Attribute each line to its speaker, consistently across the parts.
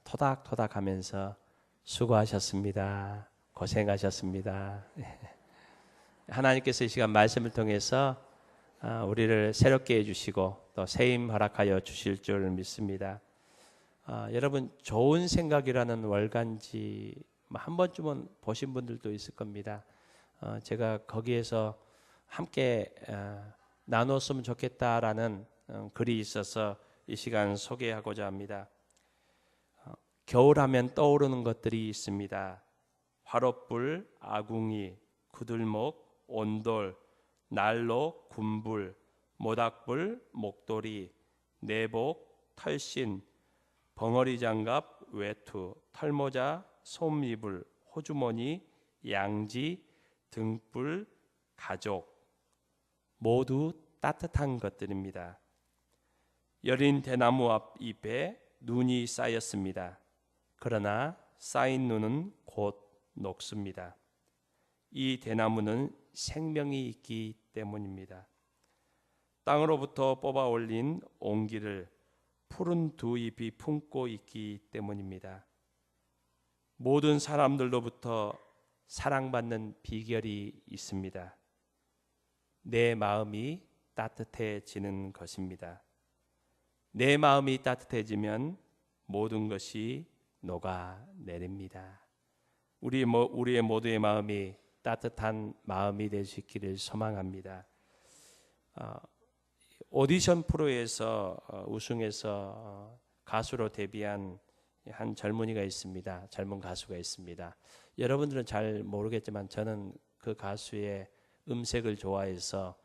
Speaker 1: 토닥토닥 하면서 수고하셨습니다. 고생하셨습니다. 하나님께서 이 시간 말씀을 통해서 우리를 새롭게 해주시고 또 새힘 허락하여 주실 줄 믿습니다. 여러분, 좋은 생각이라는 월간지 한 번쯤은 보신 분들도 있을 겁니다. 제가 거기에서 함께 나눴으면 좋겠다라는 글이 있어서 이 시간 소개하고자 합니다. 겨울하면 떠오르는 것들이 있습니다. 화롯불, 아궁이, 구들목, 온돌, 난로, 군불, 모닥불, 목도리, 내복, 털신, 벙어리 장갑, 외투, 털모자, 솜이불, 호주머니, 양지, 등불, 가족, 모두 따뜻한 것들입니다. 여린 대나무 앞 잎에 눈이 쌓였습니다. 그러나 쌓인 눈은 곧 녹습니다. 이 대나무는 생명이 있기 때문입니다. 땅으로부터 뽑아 올린 온기를 푸른 두 잎이 품고 있기 때문입니다. 모든 사람들로부터 사랑받는 비결이 있습니다. 내 마음이 따뜻해지는 것입니다. 내 마음이 따뜻해지면 모든 것이 녹아내립니다. 우리의 모두의 마음이 따뜻한 마음이 될 수 있기를 소망합니다. 오디션 프로에서 우승해서 가수로 데뷔한 한 젊은이가 있습니다. 젊은 가수가 있습니다. 여러분들은 잘 모르겠지만 저는 그 가수의 음색을 좋아해서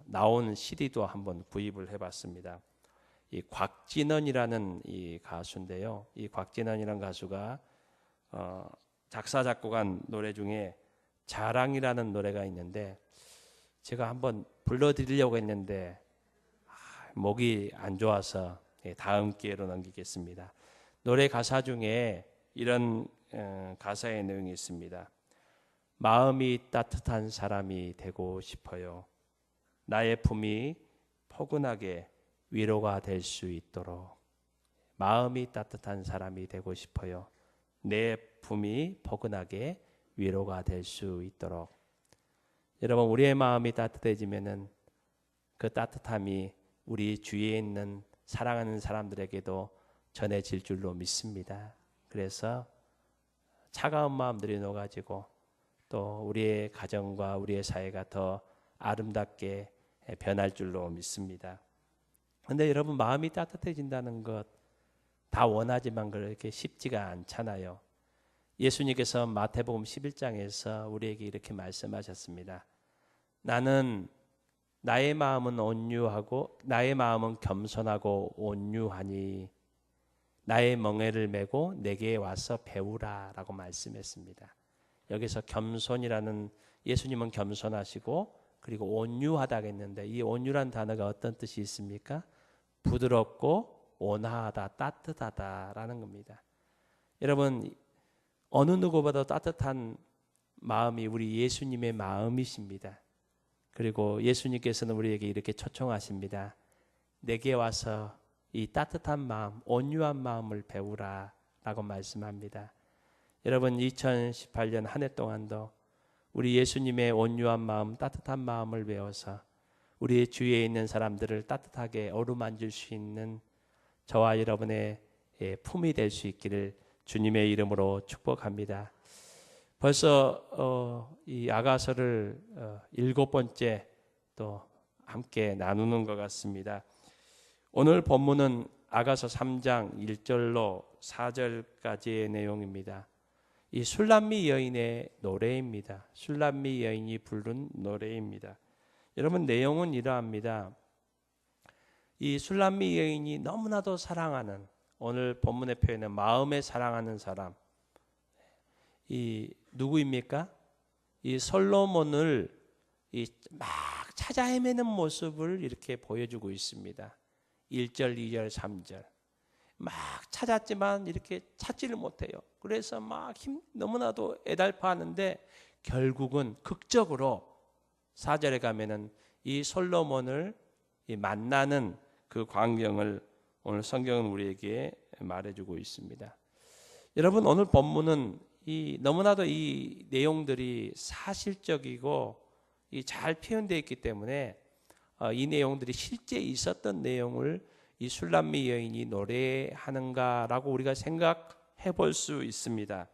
Speaker 1: 나온 CD도 한번 구입을 해봤습니다. 이 곽진원이라는 이 가수인데요. 이 곽진원이라는 가수가 작사 작곡한 노래 중에 자랑이라는 노래가 있는데 제가 한번 불러드리려고 했는데 목이 안 좋아서 다음 기회로 넘기겠습니다. 노래 가사 중에 이런 가사의 내용이 있습니다. 마음이 따뜻한 사람이 되고 싶어요. 나의 품이 포근하게 위로가 될 수 있도록. 마음이 따뜻한 사람이 되고 싶어요. 내 품이 포근하게 위로가 될 수 있도록. 여러분, 우리의 마음이 따뜻해지면은 그 따뜻함이 우리 주위에 있는 사랑하는 사람들에게도 전해질 줄로 믿습니다. 그래서 차가운 마음들이 녹아지고 또 우리의 가정과 우리의 사회가 더 아름답게 변할 줄로 믿습니다. 그런데 여러분, 마음이 따뜻해진다는 것 다 원하지만 그렇게 쉽지가 않잖아요. 예수님께서 마태복음 11장에서 우리에게 이렇게 말씀하셨습니다. 나는 나의 마음은 온유하고 나의 마음은 겸손하고 온유하니 나의 멍에를 메고 내게 와서 배우라 라고 말씀했습니다. 여기서 겸손이라는, 예수님은 겸손하시고 그리고 온유하다고 했는데 이 온유란 단어가 어떤 뜻이 있습니까? 부드럽고 온화하다, 따뜻하다라는 겁니다. 여러분, 어느 누구보다 따뜻한 마음이 우리 예수님의 마음이십니다. 그리고 예수님께서는 우리에게 이렇게 초청하십니다. 내게 와서 이 따뜻한 마음, 온유한 마음을 배우라 라고 말씀합니다. 여러분, 2018년 한 해 동안도 우리 예수님의 온유한 마음, 따뜻한 마음을 배워서 우리의 주위에 있는 사람들을 따뜻하게 어루만질 수 있는 저와 여러분의 품이 될 수 있기를 주님의 이름으로 축복합니다. 벌써 이 아가서를 7번째 또 함께 나누는 것 같습니다. 오늘 본문은 아가서 3장 1절로 4절까지의 내용입니다. 이 술람미 여인의 노래입니다. 술람미 여인이 부른 노래입니다. 여러분, 내용은 이러합니다. 이 술람미 여인이 너무나도 사랑하는, 오늘 본문의 표현은 마음에 사랑하는 사람, 이 누구입니까? 이 솔로몬을 막 찾아 헤매는 모습을 이렇게 보여주고 있습니다. 1절, 2절, 3절. 막 찾았지만 이렇게 찾지를 못해요. 그래서 막 너무나도 애달파하는데 결국은 극적으로 4절에 가면은 이 솔로몬을 만나는 그 광경을 오늘 성경은 우리에게 말해주고 있습니다. 여러분, 오늘 본문은 너무나도 이 내용들이 사실적이고 잘 표현되어 있기 때문에 이 내용들이 실제 있었던 내용을 이 술람미 여인이 노래하는가라고 우리가 생각해 볼 수 있습니다.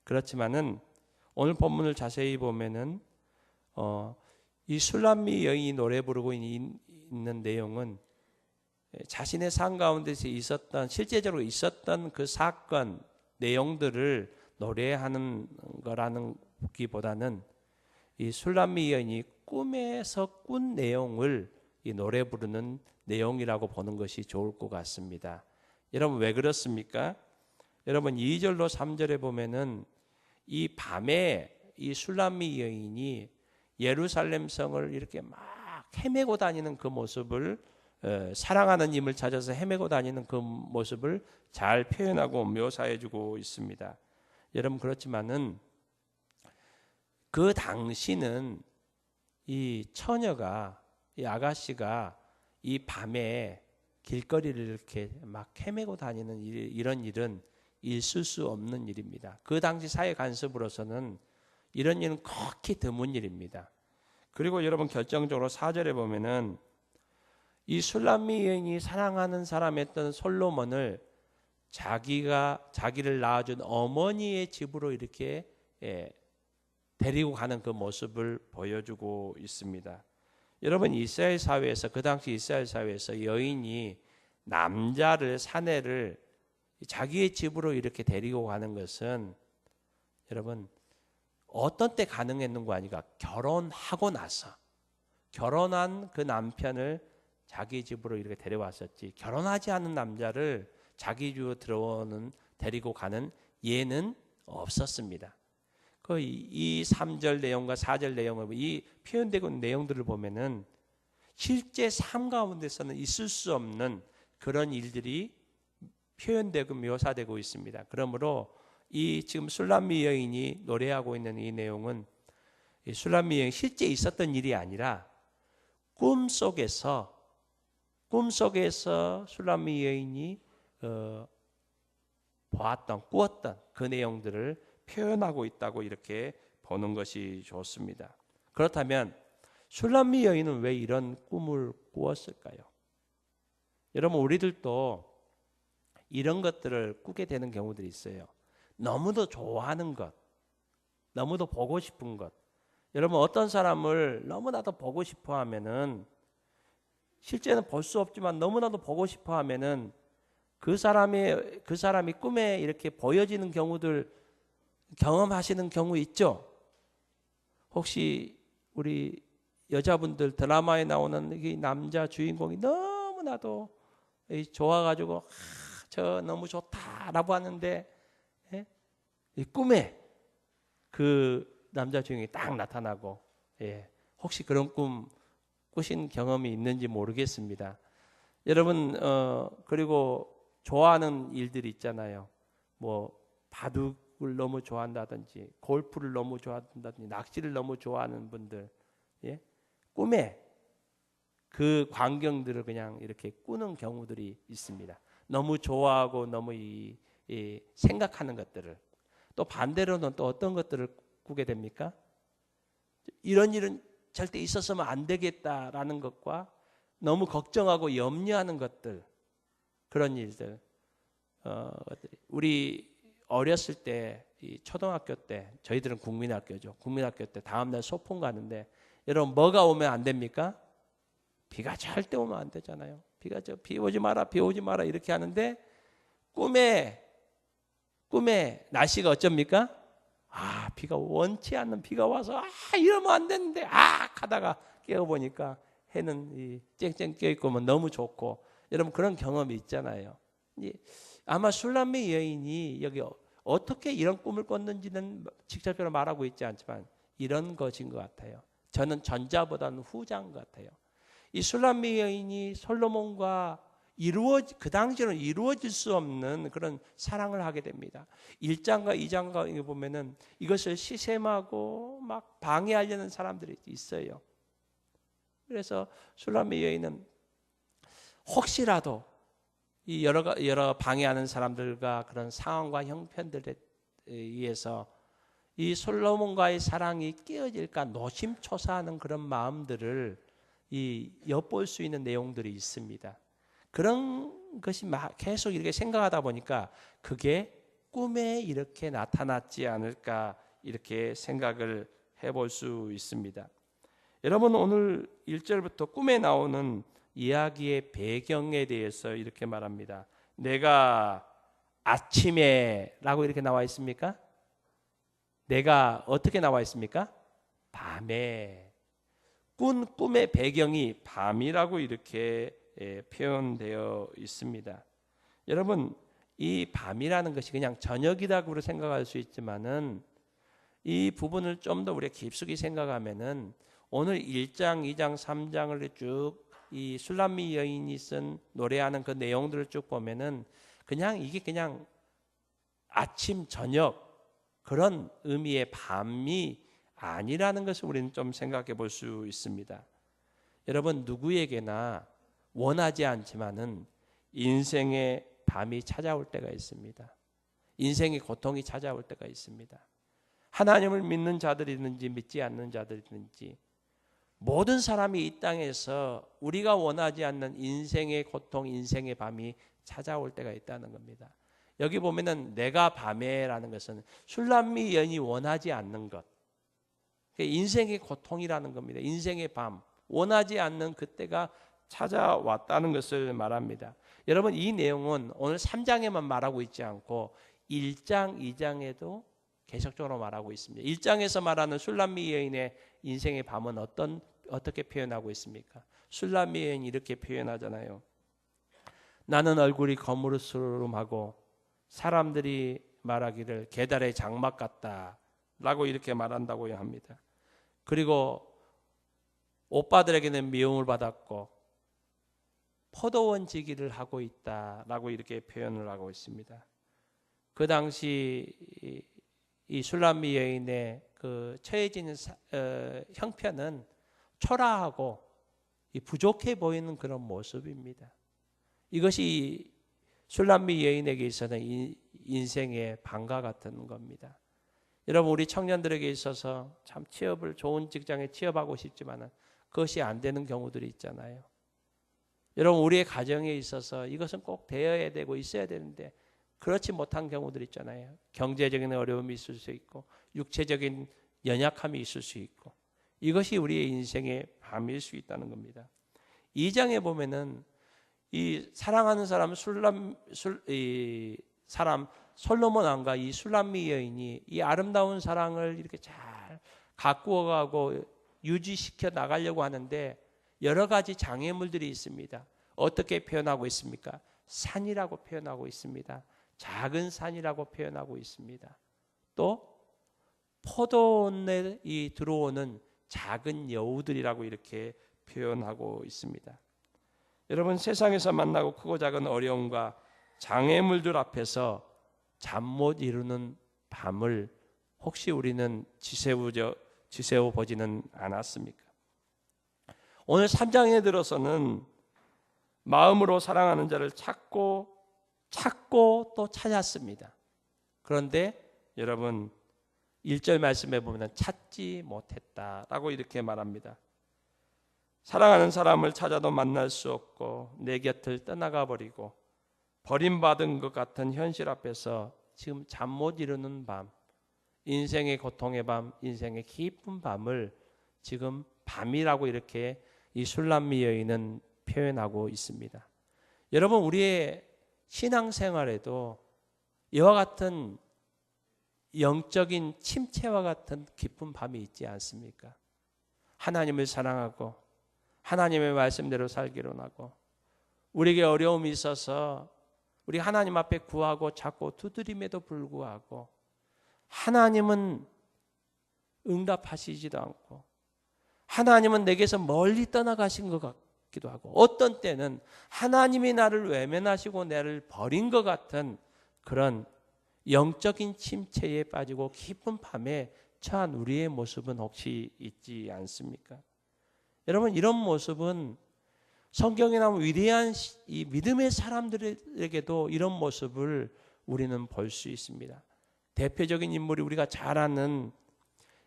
Speaker 1: 그렇지만은 오늘 본문을 자세히 보면은 이 술람미 여인이 노래 부르고 있는 내용은 자신의 삶 가운데서 있었던 실제적으로 있었던 그 사건 내용들을 노래하는 거라는 기보다는 이 술람미 여인이 꿈에서 꾼 내용을 이 노래 부르는 내용이라고 보는 것이 좋을 것 같습니다. 여러분, 왜 그렇습니까? 여러분, 2절로 3절에 보면은 이 밤에 이 술람미 여인이 예루살렘 성을 이렇게 막 헤매고 다니는 그 모습을, 사랑하는 님을 찾아서 헤매고 다니는 그 모습을 잘 표현하고 묘사해 주고 있습니다. 여러분, 그렇지만은 그 당시는 이 처녀가, 이 아가씨가 이 밤에 길거리를 이렇게 막 헤매고 다니는 이런 일은 있을 수 없는 일입니다. 그 당시 사회 간섭으로서는 이런 일은 극히 드문 일입니다. 그리고 여러분, 결정적으로 4절에 보면은 이 술람미 여인이 사랑하는 사람이었던 솔로몬을 자기를 낳아준 어머니의 집으로 이렇게 데리고 가는 그 모습을 보여주고 있습니다. 여러분, 이스라엘 사회에서, 그 당시 이스라엘 사회에서 여인이 남자를, 사내를 자기의 집으로 이렇게 데리고 가는 것은 여러분 어떤 때 가능했는 거 아니까? 결혼하고 나서, 결혼한 그 남편을 자기 집으로 이렇게 데려왔었지, 결혼하지 않은 남자를 자기 집으로 들어오는, 데리고 가는 예는 없었습니다. 이 3절 내용과 4절 내용을, 이 표현되고 있는 내용들을 보면은 실제 삶 가운데서는 있을 수 없는 그런 일들이 표현되고 묘사되고 있습니다. 그러므로 이 지금 술람미 여인이 노래하고 있는 이 내용은 이 술람미 여인 실제 있었던 일이 아니라 꿈속에서 술람미 여인이 보았던, 꾸었던 그 내용들을 표현하고 있다고 이렇게 보는 것이 좋습니다. 그렇다면 술람미 여인은 왜 이런 꿈을 꾸었을까요? 여러분, 우리들도 이런 것들을 꾸게 되는 경우들이 있어요. 너무도 좋아하는 것, 너무도 보고 싶은 것. 여러분, 어떤 사람을 너무나도 보고 싶어 하면은, 실제는 볼 수 없지만 너무나도 보고 싶어 하면은 그 사람이 꿈에 이렇게 보여지는 경우들 경험하시는 경우 있죠? 혹시 우리 여자분들 드라마에 나오는 이 남자 주인공이 너무나도 좋아가지고 저 너무 좋다라고 하는데 이 꿈에 그 남자 주인공이 딱 나타나고, 혹시 그런 꿈 꾸신 경험이 있는지 모르겠습니다. 여러분, 그리고 좋아하는 일들이 있잖아요. 뭐 바둑을 너무 좋아한다든지, 골프를 너무 좋아한다든지, 낚시를 너무 좋아하는 분들, 꿈에 그 광경들을 그냥 이렇게 꾸는 경우들이 있습니다. 너무 좋아하고 너무 생각하는 것들을. 또 반대로는 또 어떤 것들을 꾸게 됩니까? 이런 일은 절대 있었으면 안 되겠다라는 것과 너무 걱정하고 염려하는 것들, 그런 일들. 우리 어렸을 때, 이 초등학교 때, 저희들은 국민학교죠. 국민학교 때 다음날 소풍 가는데, 여러분 뭐가 오면 안 됩니까? 비가 절대 오면 안 되잖아요. 비 오지 마라, 비 오지 마라 이렇게 하는데, 꿈에 날씨가 어쩝니까? 비가 원치 않는 비가 와서 이러면 안 되는데 하다가 깨어보니까 해는 쨍쨍 껴있고 너무 좋고, 여러분 그런 경험이 있잖아요. 아마 술람미 여인이 여기 어떻게 이런 꿈을 꿨는지는 직접적으로 말하고 있지 않지만 이런 것인 것 같아요. 저는 전자보다는 후자인 것 같아요. 이 술람미 여인이 솔로몬과 그 당시에는 이루어질 수 없는 그런 사랑을 하게 됩니다. 1장과 2장과 보면은 이것을 시샘하고 막 방해하려는 사람들이 있어요. 그래서 술람미 여인은 혹시라도 이 여러 방해하는 사람들과 그런 상황과 형편들에 의해서 이 솔로몬과의 사랑이 깨어질까 노심초사하는 그런 마음들을 엿볼 수 있는 내용들이 있습니다. 그런 것이 계속 이렇게 생각하다 보니까 그게 꿈에 이렇게 나타났지 않을까 이렇게 생각을 해볼 수 있습니다. 여러분, 오늘 1절부터 꿈에 나오는 이야기의 배경에 대해서 이렇게 말합니다. 내가 아침에 라고 이렇게 나와 있습니까? 내가 어떻게 나와 있습니까? 밤에. 꿈의 배경이 밤이라고 이렇게 표현되어 있습니다. 여러분, 이 밤이라는 것이 그냥 저녁이라고 생각할 수 있지만은 이 부분을 좀 더 우리가 깊숙이 생각하면은 오늘 1장, 2장, 3장을 쭉 이 술람미 여인이 쓴 노래하는 그 내용들을 쭉 보면은 이게 그냥 아침, 저녁 그런 의미의 밤이 아니라는 것을 우리는 좀 생각해 볼 수 있습니다. 여러분, 누구에게나 원하지 않지만은 인생의 밤이 찾아올 때가 있습니다. 인생의 고통이 찾아올 때가 있습니다. 하나님을 믿는 자들이든지 믿지 않는 자들이든지 모든 사람이 이 땅에서 우리가 원하지 않는 인생의 고통, 인생의 밤이 찾아올 때가 있다는 겁니다. 여기 보면은 내가 밤에라는 것은 술람미 여인이 원하지 않는 것, 인생의 고통이라는 겁니다. 인생의 밤, 원하지 않는 그때가 찾아왔다는 것을 말합니다. 여러분, 이 내용은 오늘 3장에만 말하고 있지 않고 1장, 2장에도 계속적으로 말하고 있습니다. 1장에서 말하는 술람미 여인의 인생의 밤은 어떻게 표현하고 있습니까? 술람미 여인이 이렇게 표현하잖아요. 나는 얼굴이 거무르스름하고 사람들이 말하기를 게달의 장막 같다 라고 이렇게 말한다고 합니다. 그리고 오빠들에게는 미움을 받았고 포도원 지기를 하고 있다라고 이렇게 표현을 하고 있습니다. 그 당시 이 술람미 여인의 그 처해진 형편은 초라하고 부족해 보이는 그런 모습입니다. 이것이 술람미 여인에게 있어서는 인생의 밤과 같은 겁니다. 여러분, 우리 청년들에게 있어서 참 좋은 직장에 취업하고 싶지만 그것이 안 되는 경우들이 있잖아요. 여러분, 우리의 가정에 있어서 이것은 꼭 되어야 되고 있어야 되는데 그렇지 못한 경우들 있잖아요. 경제적인 어려움이 있을 수 있고 육체적인 연약함이 있을 수 있고 이것이 우리의 인생의 밤일 수 있다는 겁니다. 2장에 보면은 이 사랑하는 사람 솔로몬 왕과 이 술람미 여인이 이 아름다운 사랑을 이렇게 잘 가꾸어가고 유지시켜 나가려고 하는데 여러 가지 장애물들이 있습니다. 어떻게 표현하고 있습니까? 산이라고 표현하고 있습니다. 작은 산이라고 표현하고 있습니다. 또 포도원에 들어오는 작은 여우들이라고 이렇게 표현하고 있습니다. 여러분, 세상에서 만나고 크고 작은 어려움과 장애물들 앞에서 잠 못 이루는 밤을 혹시 우리는 지새워 보지는 않았습니까? 오늘 3장에 들어서는 마음으로 사랑하는 자를 찾고 또 찾았습니다. 그런데 여러분, 1절 말씀에 보면 찾지 못했다라고 이렇게 말합니다. 사랑하는 사람을 찾아도 만날 수 없고 내 곁을 떠나가 버리고 버림받은 것 같은 현실 앞에서 지금 잠 못 이루는 밤, 인생의 고통의 밤, 인생의 깊은 밤을 지금 밤이라고 이렇게 이 술람미 여인은 표현하고 있습니다. 여러분, 우리의 신앙생활에도 이와 같은 영적인 침체와 같은 깊은 밤이 있지 않습니까? 하나님을 사랑하고 하나님의 말씀대로 살기로 하고 우리에게 어려움이 있어서 우리 하나님 앞에 구하고 찾고 두드림에도 불구하고 하나님은 응답하시지도 않고 하나님은 내게서 멀리 떠나가신 것 같기도 하고 어떤 때는 하나님이 나를 외면하시고 나를 버린 것 같은 그런 영적인 침체에 빠지고 깊은 밤에 처한 우리의 모습은 혹시 있지 않습니까? 여러분, 이런 모습은 성경에 나오는 위대한 이 믿음의 사람들에게도 이런 모습을 우리는 볼 수 있습니다. 대표적인 인물이 우리가 잘 아는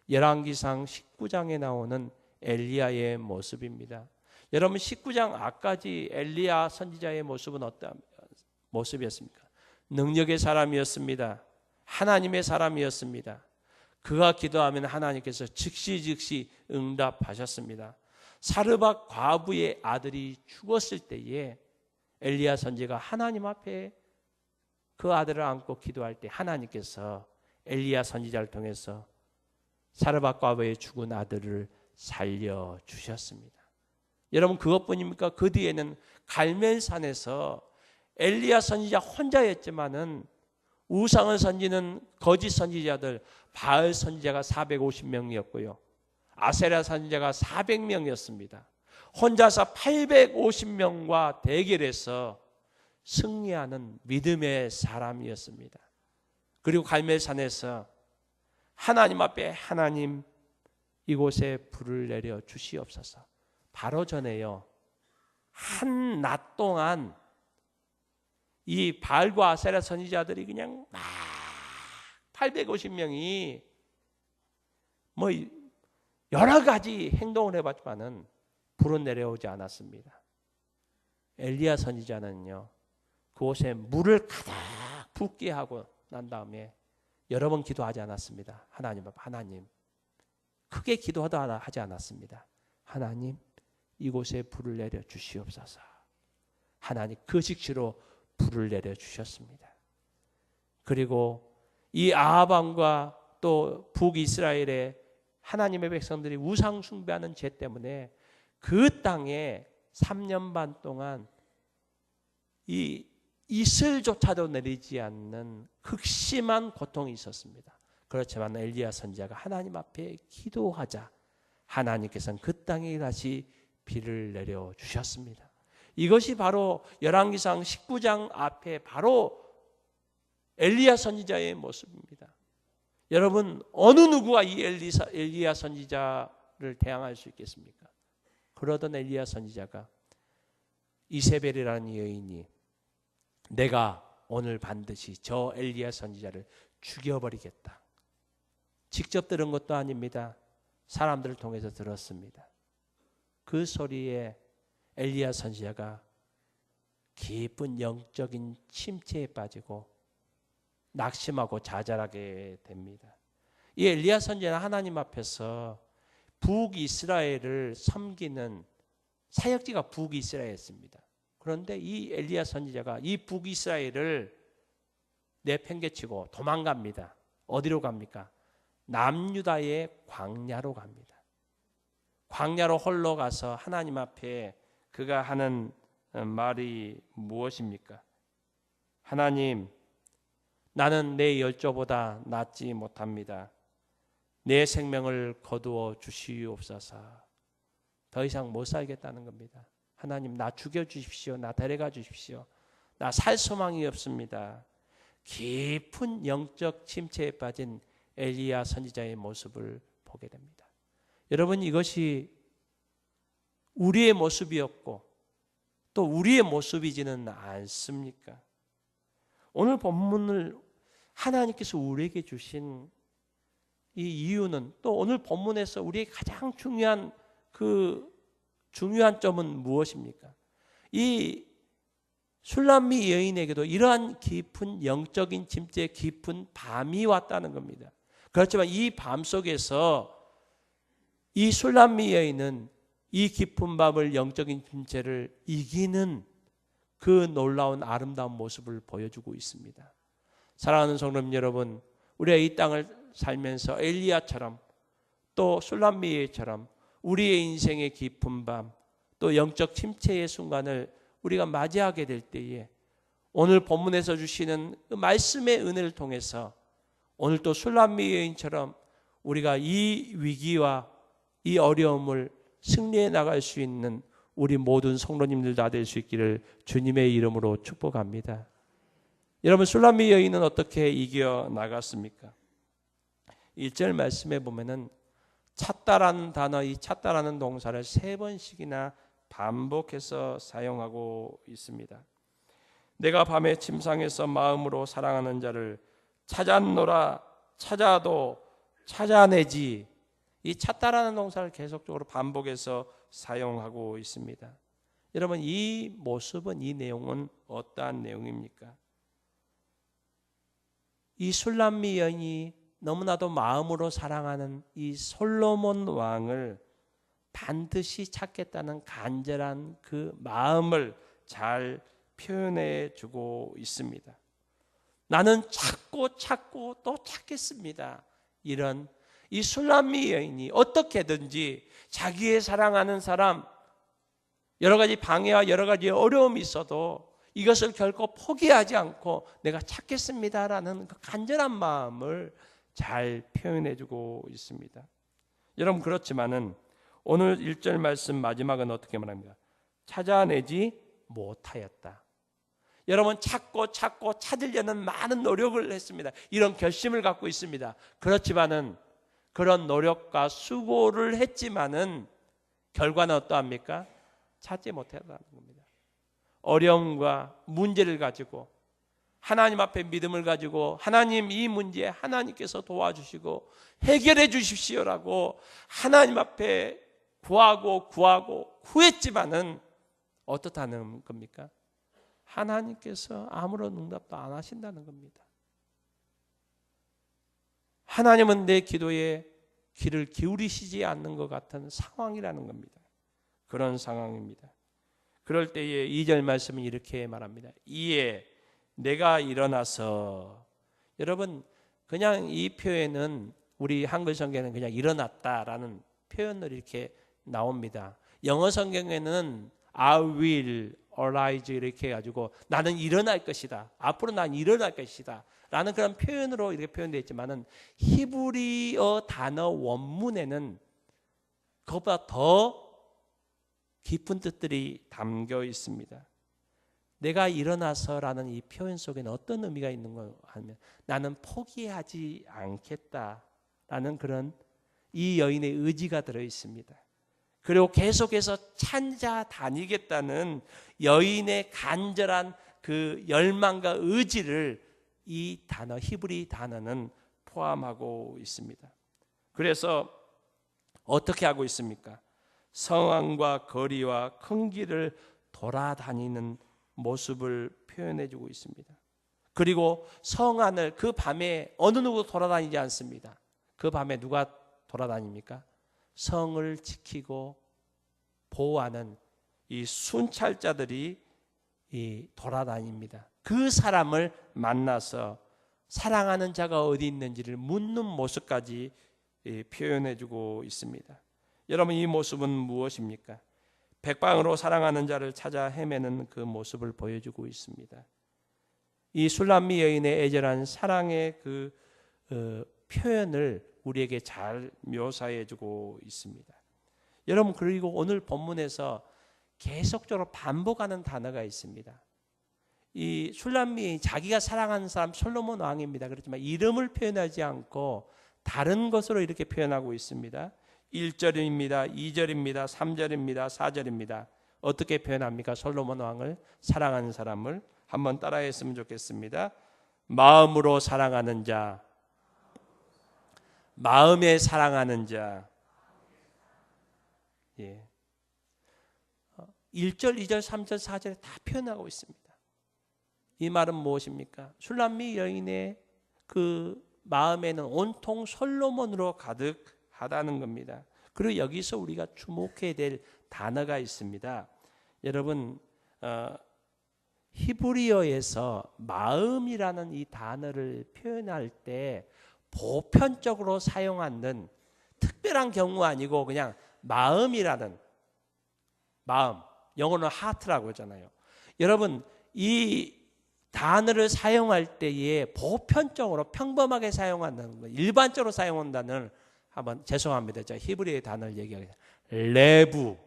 Speaker 1: 열왕기상 19장에 나오는 엘리야의 모습입니다. 여러분 19장 앞까지 엘리야 선지자의 모습은 어떤 모습이었습니까? 능력의 사람이었습니다. 하나님의 사람이었습니다. 그가 기도하면 하나님께서 즉시 응답하셨습니다. 사르밧 과부의 아들이 죽었을 때에 엘리야 선지자가 하나님 앞에 그 아들을 안고 기도할 때 하나님께서 엘리야 선지자를 통해서 사르밧 과부의 죽은 아들을 살려주셨습니다. 여러분 그것뿐입니까? 그 뒤에는 갈멜산에서 엘리야 선지자 혼자였지만은 우상을 선지는 거짓 선지자들 바알 선지자가 450명이었고요. 아세라 선지자가 400명이었습니다. 혼자서 850명과 대결해서 승리하는 믿음의 사람이었습니다. 그리고 갈멜산에서 하나님 앞에 하나님 이곳에 불을 내려 주시옵소서. 바로 전에요. 한 낮 동안 이 바알과 아세라 선지자들이 그냥 막 850명이 뭐 여러 가지 행동을 해봤지만은 불은 내려오지 않았습니다. 엘리야 선지자는요, 그곳에 물을 가득 붓게 하고 난 다음에 여러 번 기도하지 않았습니다. 하나님 앞 하나님 크게 기도하도 하지 않았습니다. 하나님 이곳에 불을 내려 주시옵소서. 하나님 그 즉시로 불을 내려 주셨습니다. 그리고 이 아합 왕과 또 북이스라엘의 하나님의 백성들이 우상 숭배하는 죄 때문에 그 땅에 3년 반 동안 이 이슬조차도 내리지 않는 극심한 고통이 있었습니다. 그렇지만 엘리야 선지자가 하나님 앞에 기도하자 하나님께서는 그 땅에 다시 비를 내려 주셨습니다. 이것이 바로 열왕기상 19장 앞에 바로 엘리야 선지자의 모습입니다. 여러분 어느 누구가 이 엘리야 선지자를 대항할 수 있겠습니까? 그러던 엘리야 선지자가 이세벨이라는 여인이 내가 오늘 반드시 저 엘리야 선지자를 죽여버리겠다. 직접 들은 것도 아닙니다. 사람들을 통해서 들었습니다. 그 소리에 엘리야 선지자가 깊은 영적인 침체에 빠지고 낙심하고 좌절하게 됩니다. 이 엘리야 선지자는 하나님 앞에서 북이스라엘을 섬기는 사역지가 북이스라엘이었습니다. 그런데 이 엘리야 선지자가 이 북이스라엘을 내팽개치고 도망갑니다. 어디로 갑니까? 남유다의 광야로 갑니다. 광야로 홀로 가서 하나님 앞에 그가 하는 말이 무엇입니까? 하나님, 나는 내 열조보다 낫지 못합니다. 내 생명을 거두어 주시옵소서. 더 이상 못 살겠다는 겁니다. 하나님, 나 죽여주십시오. 나 데려가 주십시오. 나 살 소망이 없습니다. 깊은 영적 침체에 빠진 엘리야 선지자의 모습을 보게 됩니다. 여러분 이것이 우리의 모습이었고 또 우리의 모습이지는 않습니까? 오늘 본문을 하나님께서 우리에게 주신 이 이유는 또 오늘 본문에서 우리에게 가장 중요한 중요한 점은 무엇입니까? 이 술람미 여인에게도 이러한 깊은 영적인 침체, 깊은 밤이 왔다는 겁니다. 그렇지만 이 밤 속에서 이 술람미 여인은 이 깊은 밤을 영적인 침체를 이기는 그 놀라운 아름다운 모습을 보여주고 있습니다. 사랑하는 성도님 여러분, 우리가 이 땅을 살면서 엘리야처럼 또 술람미처럼 우리의 인생의 깊은 밤 또 영적 침체의 순간을 우리가 맞이하게 될 때에 오늘 본문에서 주시는 그 말씀의 은혜를 통해서 오늘 또 술람미 여인처럼 우리가 이 위기와 이 어려움을 승리해 나갈 수 있는 우리 모든 성도님들 다 될 수 있기를 주님의 이름으로 축복합니다. 여러분 술람미 여인은 어떻게 이겨 나갔습니까? 1절 말씀에 보면은 찾다라는 단어, 이 찾다라는 동사를 3번씩이나 반복해서 사용하고 있습니다. 내가 밤에 침상에서 마음으로 사랑하는 자를 찾았노라. 찾아도 찾아내지. 이 찾다라는 동사를 계속적으로 반복해서 사용하고 있습니다. 여러분, 이 모습은, 이 내용은 어떠한 내용입니까? 이 술람미 여인이 너무나도 마음으로 사랑하는 이 솔로몬 왕을 반드시 찾겠다는 간절한 그 마음을 잘 표현해 주고 있습니다. 나는 찾고 또 찾겠습니다. 이런 이 술람미 여인이 어떻게든지 자기의 사랑하는 사람, 여러 가지 방해와 여러 가지 어려움이 있어도 이것을 결코 포기하지 않고 내가 찾겠습니다라는 그 간절한 마음을 잘 표현해 주고 있습니다. 여러분, 그렇지만은 오늘 1절 말씀 마지막은 어떻게 말합니까? 찾아내지 못하였다. 여러분, 찾고 찾으려는 많은 노력을 했습니다. 이런 결심을 갖고 있습니다. 그렇지만은 그런 노력과 수고를 했지만은 결과는 어떠합니까? 찾지 못했다는 겁니다. 어려움과 문제를 가지고 하나님 앞에 믿음을 가지고 하나님, 이 문제 하나님께서 도와주시고 해결해 주십시오라고 하나님 앞에 구했지만은 어떻다는 겁니까? 하나님께서 아무런 응답도 안 하신다는 겁니다. 하나님은 내 기도에 귀를 기울이시지 않는 것 같은 상황이라는 겁니다. 그런 상황입니다. 그럴 때에 2절 말씀은 이렇게 말합니다. 이에 내가 일어나서, 여러분, 그냥 이 표현은 우리 한글 성경에는 그냥 일어났다라는 표현으로 이렇게 나옵니다. 영어 성경에는 I will arise 이렇게 해가지고 나는 일어날 것이다. 앞으로 난 일어날 것이다. 라는 그런 표현으로 이렇게 표현되어 있지만은 히브리어 단어 원문에는 그것보다 더 깊은 뜻들이 담겨 있습니다. 내가 일어나서라는 이 표현 속에는 어떤 의미가 있는 거 하면 나는 포기하지 않겠다라는 그런 이 여인의 의지가 들어 있습니다. 그리고 계속해서 찾아다니겠다는 여인의 간절한 그 열망과 의지를 이 단어, 히브리 단어는 포함하고 있습니다. 그래서 어떻게 하고 있습니까? 성안과 거리와 큰 길을 돌아다니는 모습을 표현해 주고 있습니다. 그리고 성안을 그 밤에 어느 누구도 돌아다니지 않습니다. 그 밤에 누가 돌아다닙니까? 성을 지키고 보호하는 이 순찰자들이 돌아다닙니다. 그 사람을 만나서 사랑하는 자가 어디 있는지를 묻는 모습까지 표현해 주고 있습니다. 여러분, 이 모습은 무엇입니까? 백방으로 사랑하는 자를 찾아 헤매는 그 모습을 보여주고 있습니다. 이 술람미 여인의 애절한 사랑의 그 표현을 우리에게 잘 묘사해 주고 있습니다. 여러분, 그리고 오늘 본문에서 계속적으로 반복하는 단어가 있습니다. 이 술람미, 자기가 사랑하는 사람 솔로몬 왕입니다. 그렇지만 이름을 표현하지 않고 다른 것으로 이렇게 표현하고 있습니다. 1절입니다. 2절입니다. 3절입니다. 4절입니다. 어떻게 표현합니까? 솔로몬 왕을, 사랑하는 사람을 한번 따라했으면 좋겠습니다. 마음으로 사랑하는 자, 마음에 사랑하는 자. 예. 1절, 2절, 3절, 4절에 다 표현하고 있습니다. 이 말은 무엇입니까? 술람미 여인의 그 마음에는 온통 솔로몬으로 가득하다는 겁니다. 그리고 여기서 우리가 주목해야 될 단어가 있습니다. 여러분, 히브리어에서 마음이라는 이 단어를 표현할 때 보편적으로 사용하는 특별한 경우 아니고 그냥 마음이라는, 마음, 영어는 하트라고 하잖아요. 여러분, 이 단어를 사용할 때에 보편적으로 평범하게 사용한다는 거, 일반적으로 사용한다는, 한번 죄송합니다. 제가 히브리어의 단어를 얘기하겠습니다. 레부.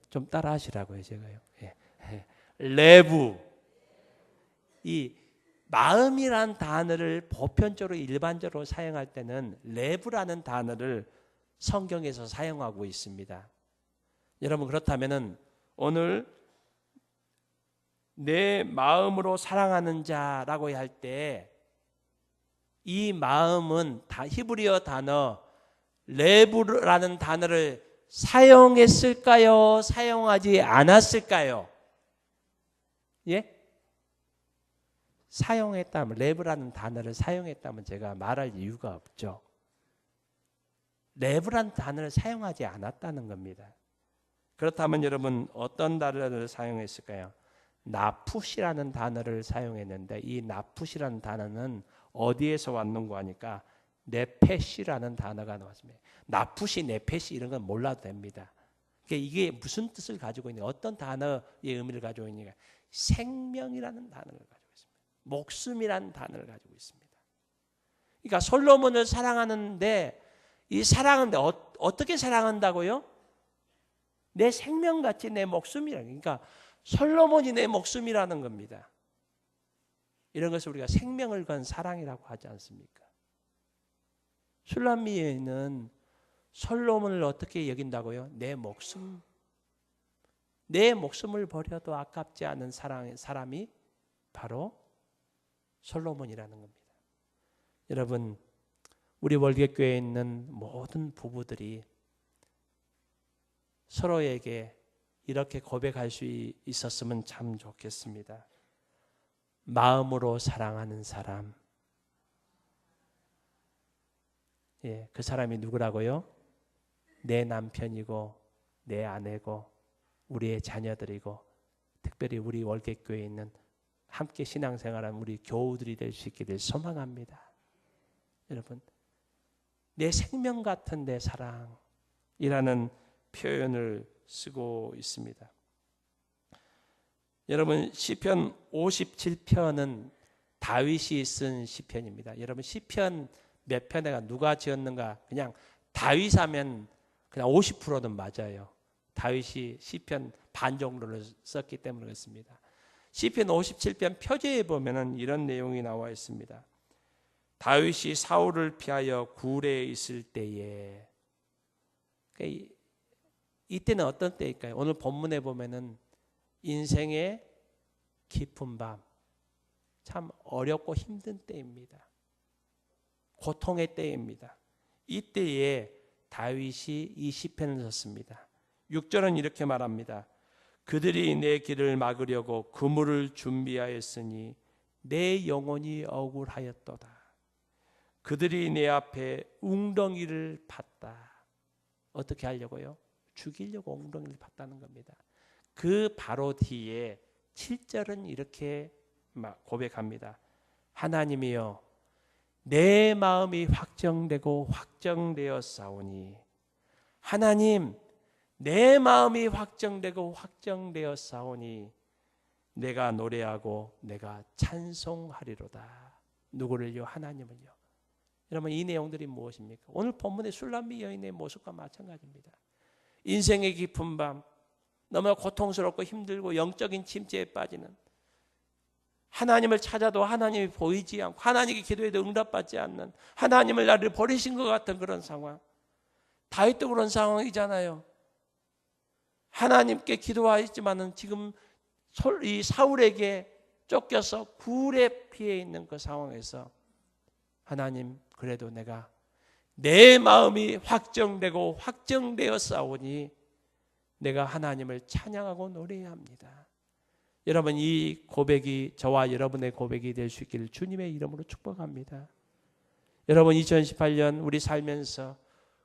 Speaker 1: 좀 따라 하시라고요, 제가요. 예. 레부. 이 마음이란 단어를 보편적으로 일반적으로 사용할 때는 레부라는 단어를 성경에서 사용하고 있습니다. 여러분 그렇다면은 오늘 내 마음으로 사랑하는 자라고 할 때 이 마음은 다 히브리어 단어 레브라는 단어를 사용했을까요? 사용하지 않았을까요? 예? 사용했다면, 레브라는 단어를 사용했다면 제가 말할 이유가 없죠. 레브라는 단어를 사용하지 않았다는 겁니다. 그렇다면 여러분 어떤 단어를 사용했을까요? 나풋이라는 단어를 사용했는데 이 나풋이라는 단어는 어디에서 왔는가 하니까 네펫이라는 단어가 나왔습니다. 나풋이 네펫이 이런 건 몰라도 됩니다. 그러니까 이게 무슨 뜻을 가지고 있는가, 어떤 단어의 의미를 가지고 있는가, 생명이라는 단어를 가지고 있습니다. 목숨이라는 단어를 가지고 있습니다. 그러니까 솔로몬을 사랑하는데 이 사랑하는데 어떻게 사랑한다고요? 내 생명같이 내 목숨이라는, 그러니까 솔로몬이 내 목숨이라는 겁니다. 이런 것을 우리가 생명을 건 사랑이라고 하지 않습니까? 슐람미 여인은 솔로몬을 어떻게 여긴다고요? 내 목숨. 내 목숨을 버려도 아깝지 않은 사람이 바로 솔로몬이라는 겁니다. 여러분, 우리 월계교회에 있는 모든 부부들이 서로에게 이렇게 고백할 수 있었으면 참 좋겠습니다. 마음으로 사랑하는 사람. 예, 그 사람이 누구라고요? 내 남편이고 내 아내고 우리의 자녀들이고 특별히 우리 월계교회에 있는 함께 신앙생활하는 우리 교우들이 될 수 있기를 소망합니다. 여러분, 내 생명 같은 내 사랑이라는 표현을 쓰고 있습니다. 여러분 시편 57편은 다윗이 쓴 시편입니다. 여러분 시편 몇 편에가 누가 지었는가, 그냥 다윗 하면 그냥 50%는 맞아요. 다윗이 시편 반 정도를 썼기 때문에 그렇습니다. 시편 57편 표제에 보면은 이런 내용이 나와 있습니다. 다윗이 사울을 피하여 굴에 있을 때에, 그러니까 이때는 어떤 때일까요? 오늘 본문에 보면은 인생의 깊은 밤, 참 어렵고 힘든 때입니다. 고통의 때입니다. 이때에 다윗이 이 시편을 썼습니다. 6절은 이렇게 말합니다. 그들이 내 길을 막으려고 그물을 준비하였으니 내 영혼이 억울하였도다. 그들이 내 앞에 웅덩이를 팠다. 어떻게 하려고요? 죽이려고 웅덩이를 팠다는 겁니다. 그 바로 뒤에 7절은 이렇게 고백합니다. 하나님이여 내 마음이 확정되고 확정되어 싸우니, 하나님 내 마음이 확정되고 확정되어 싸우니 내가 노래하고 내가 찬송하리로다. 누구를요? 하나님은요. 여러분 이 내용들이 무엇입니까? 오늘 본문의 슐람미 여인의 모습과 마찬가지입니다. 인생의 깊은 밤, 너무 고통스럽고 힘들고 영적인 침체에 빠지는, 하나님을 찾아도 하나님이 보이지 않고 하나님께 기도해도 응답받지 않는, 하나님을 나를 버리신 것 같은 그런 상황. 다윗도 그런 상황이잖아요. 하나님께 기도하였지만은 지금 이 사울에게 쫓겨서 굴에 피해 있는 그 상황에서 하나님 그래도 내가 내 마음이 확정되고 확정되어 싸우니 내가 하나님을 찬양하고 노래해야 합니다. 여러분 이 고백이 저와 여러분의 고백이 될 수 있기를 주님의 이름으로 축복합니다. 여러분 2018년 우리 살면서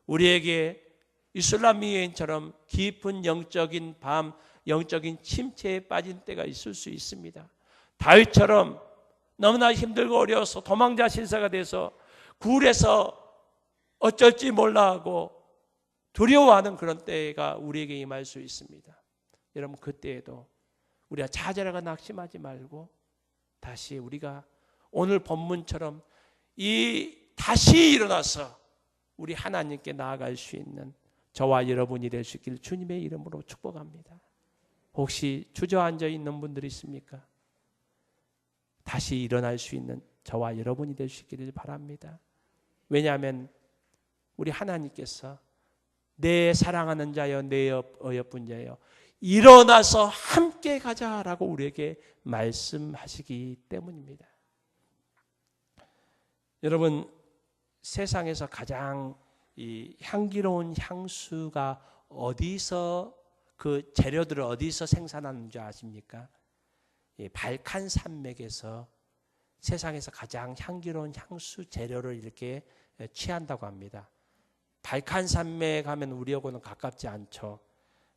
Speaker 1: 우리에게 이슬람미 여인처럼 깊은 영적인 밤, 영적인 침체에 빠진 때가 있을 수 있습니다. 다윗처럼 너무나 힘들고 어려워서 도망자 신사가 돼서 굴에서 어쩔지 몰라 하고 두려워하는 그런 때가 우리에게 임할 수 있습니다. 여러분 그때에도 우리가 좌절하고 낙심하지 말고 다시 우리가 오늘 본문처럼 다시 일어나서 우리 하나님께 나아갈 수 있는 저와 여러분이 될 수 있기를 주님의 이름으로 축복합니다. 혹시 주저앉아 있는 분들이 있습니까? 다시 일어날 수 있는 저와 여러분이 될 수 있기를 바랍니다. 왜냐하면 우리 하나님께서 내 사랑하는 자여, 내 어여쁜 자여, 일어나서 함께 가자라고 우리에게 말씀하시기 때문입니다. 여러분, 세상에서 가장 이 향기로운 향수가 어디서, 그 재료들을 어디서 생산하는 줄 아십니까? 이 발칸 산맥에서 세상에서 가장 향기로운 향수 재료를 이렇게 취한다고 합니다. 발칸 산맥 하면 우리하고는 가깝지 않죠.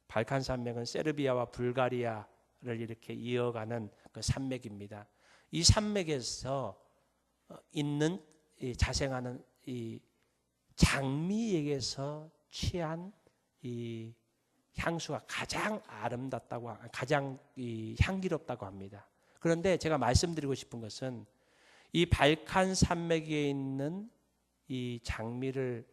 Speaker 1: 발칸 산맥은 세르비아와 불가리아를 이렇게 이어가는 그 산맥입니다. 이 산맥에서 있는 자생하는 이 장미에게서 취한 이 향수가 가장 아름답다고, 가장 향기롭다고 합니다. 그런데 제가 말씀드리고 싶은 것은 이 발칸 산맥에 있는 이 장미를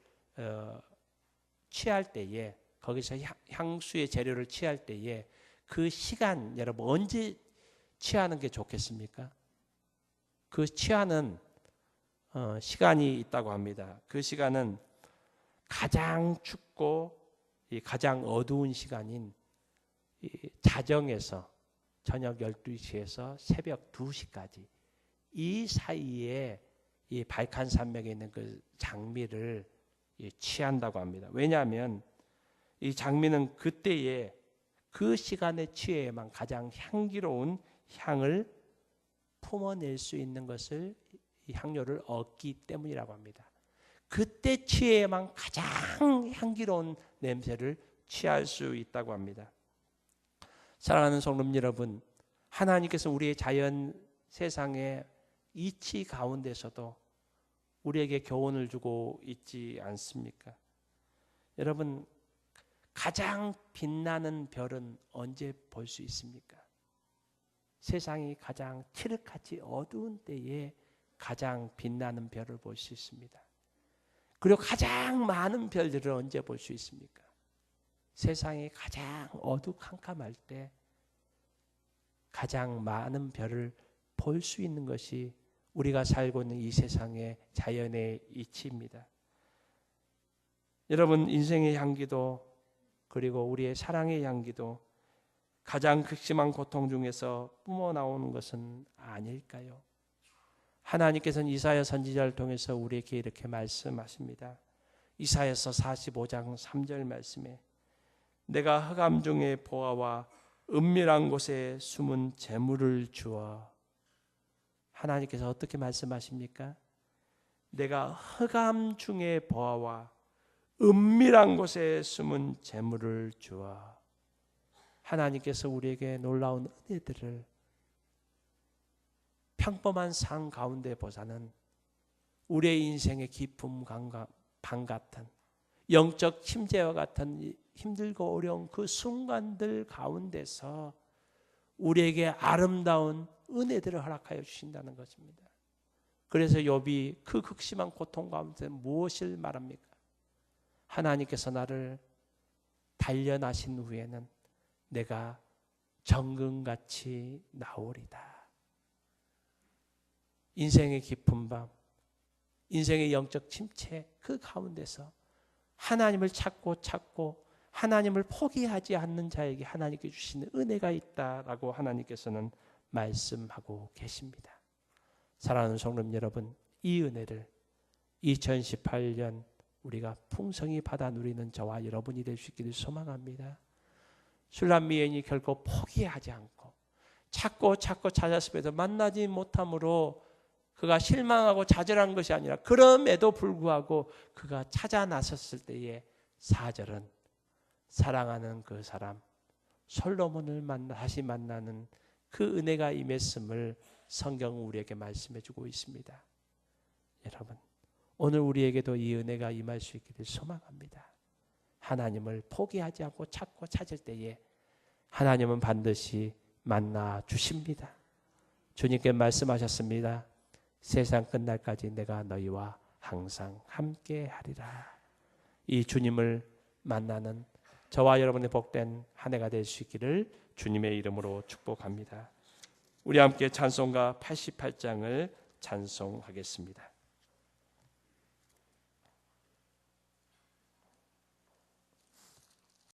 Speaker 1: 취할 때에, 거기서 향수의 재료를 취할 때에 그 시간, 여러분 언제 취하는 게 좋겠습니까? 그 취하는 시간이 있다고 합니다. 그 시간은 가장 춥고 가장 어두운 시간인 자정에서 저녁 12시에서 새벽 2시까지, 이 사이에 이 발칸 산맥에 있는 그 장미를 취한다고 합니다. 왜냐하면 이 장미는 그때에 그 시간에 취해야만 가장 향기로운 향을 품어낼 수 있는 것을, 이 향료를 얻기 때문이라고 합니다. 그때 취해야만 가장 향기로운 냄새를 취할 수 있다고 합니다. 사랑하는 성도 여러분, 하나님께서 우리의 자연 세상의 이치 가운데서도 우리에게 교훈을 주고 있지 않습니까? 여러분, 가장 빛나는 별은 언제 볼 수 있습니까? 세상이 가장 칠흑같이 어두운 때에 가장 빛나는 별을 볼 수 있습니다. 그리고 가장 많은 별들을 언제 볼 수 있습니까? 세상이 가장 어두컴컴할 때 가장 많은 별을 볼 수 있는 것이 우리가 살고 있는 이 세상의 자연의 이치입니다. 여러분, 인생의 향기도 그리고 우리의 사랑의 향기도 가장 극심한 고통 중에서 뿜어나오는 것은 아닐까요? 하나님께서는 이사야 선지자를 통해서 우리에게 이렇게 말씀하십니다. 이사야서 45장 3절 말씀에 내가 흑암 중에 보아와 은밀한 곳에 숨은 재물을 주어. 하나님께서 어떻게 말씀하십니까? 내가 흑암 중에 보아와 은밀한 곳에 숨은 재물을 주어. 하나님께서 우리에게 놀라운 은혜들을 평범한 삶 가운데 보자는 우리의 인생의 깊은 방 같은 영적 침체와 같은 힘들고 어려운 그 순간들 가운데서 우리에게 아름다운 은혜들을 허락하여 주신다는 것입니다. 그래서 욥이 그 극심한 고통 가운데 무엇을 말합니까? 하나님께서 나를 단련하신 후에는 내가 정금같이 나오리다. 인생의 깊은 밤, 인생의 영적 침체 그 가운데서 하나님을 찾고 하나님을 포기하지 않는 자에게 하나님께 주시는 은혜가 있다라고 하나님께서는 말씀하고 계십니다. 사랑하는 성도 여러분, 이 은혜를 2018년 우리가 풍성히 받아 누리는 저와 여러분이 될 수 있기를 소망합니다. 술람미인이 결코 포기하지 않고 찾고 찾았음에도 만나지 못함으로 그가 실망하고 좌절한 것이 아니라 그럼에도 불구하고 그가 찾아 나섰을 때에 4절은 사랑하는 그 사람 솔로몬을 다시 만나는 그 은혜가 임했음을 성경은 우리에게 말씀해 주고 있습니다. 여러분, 오늘 우리에게도 이 은혜가 임할 수 있기를 소망합니다. 하나님을 포기하지 않고 찾고 찾을 때에 하나님은 반드시 만나 주십니다. 주님께 말씀하셨습니다. 세상 끝날까지 내가 너희와 항상 함께 하리라. 이 주님을 만나는 저와 여러분의 복된 한 해가 될 수 있기를 주님의 이름으로 축복합니다. 우리 함께 찬송가 88장을 찬송하겠습니다.